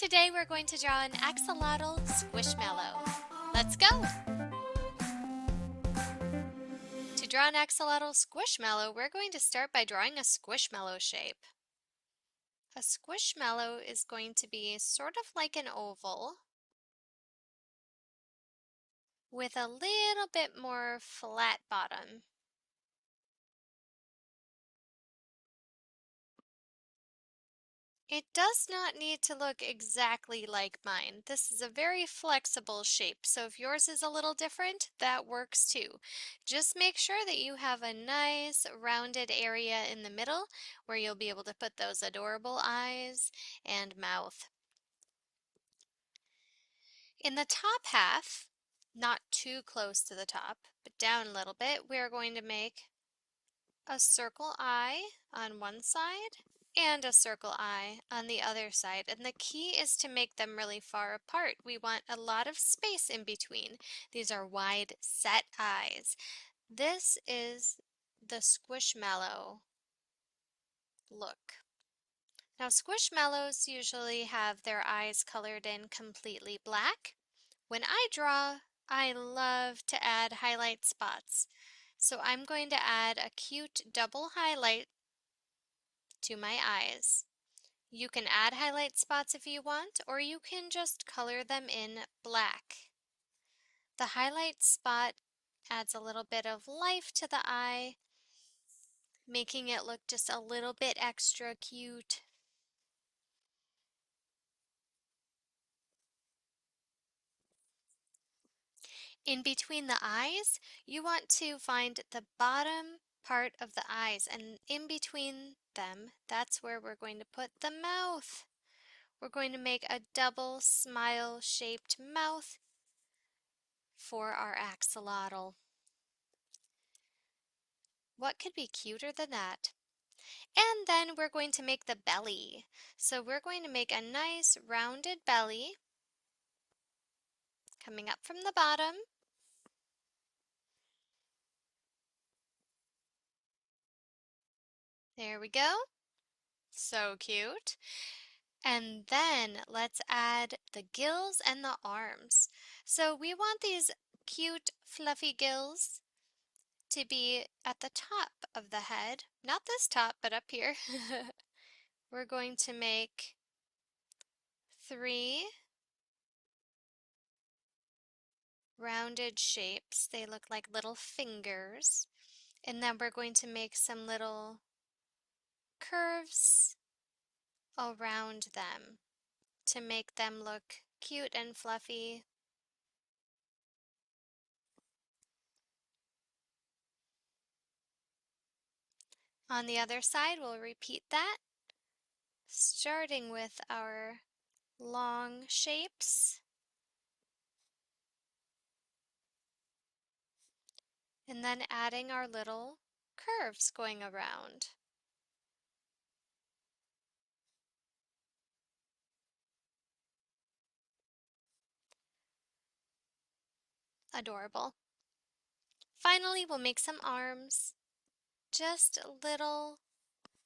Today we're going to draw an axolotl squishmallow. Let's go! To draw an axolotl squishmallow, we're going to start by drawing a squishmallow shape. A squishmallow is going to be sort of like an oval with a little bit more flat bottom. It does not need to look exactly like mine. This is a very flexible shape, so if yours is a little different, that works too. Just make sure that you have a nice rounded area in the middle where you'll be able to put those adorable eyes and mouth. In the top half, not too close to the top, but down a little bit, we're going to make a circle eye on one side and a circle eye on the other side. And the key is to make them really far apart. We want a lot of space in between. These are wide set eyes. This is the squishmallow look. Now squishmallows usually have their eyes colored in completely black. When I draw, I love to add highlight spots. So I'm going to add a cute double highlight to my eyes. You can add highlight spots if you want, or you can just color them in black. The highlight spot adds a little bit of life to the eye, making it look just a little bit extra cute. In between the eyes, you want to find the bottom part of the eyes, and in between them, that's where we're going to put the mouth. We're going to make a double smile-shaped mouth for our axolotl. What could be cuter than that? And then we're going to make the belly. So we're going to make a nice rounded belly coming up from the bottom. There we go. So cute. And then let's add the gills and the arms. So we want these cute fluffy gills to be at the top of the head. Not this top, but up here. We're going to make 3 rounded shapes. They look like little fingers. And then we're going to make some little curves around them to make them look cute and fluffy. On the other side, we'll repeat that, starting with our long shapes, and then adding our little curves going around. Adorable. Finally, we'll make some arms, just little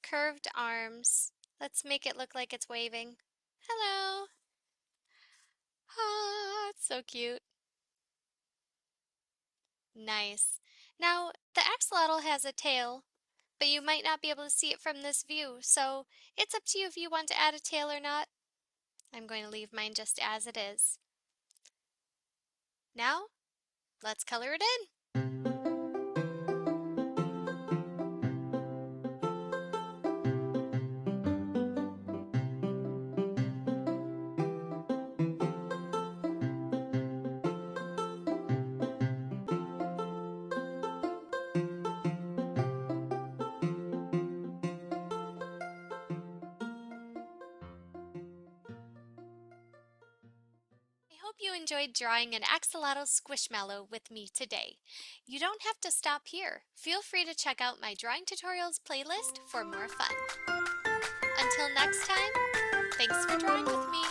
curved arms. Let's make it look like it's waving. Hello! Ah, it's so cute. Nice. Now, the axolotl has a tail, but you might not be able to see it from this view, so it's up to you if you want to add a tail or not. I'm going to leave mine just as it is. Now, let's color it in. I hope you enjoyed drawing an axolotl squishmallow with me today. You don't have to stop here. Feel free to check out my drawing tutorials playlist for more fun. Until next time, thanks for drawing with me.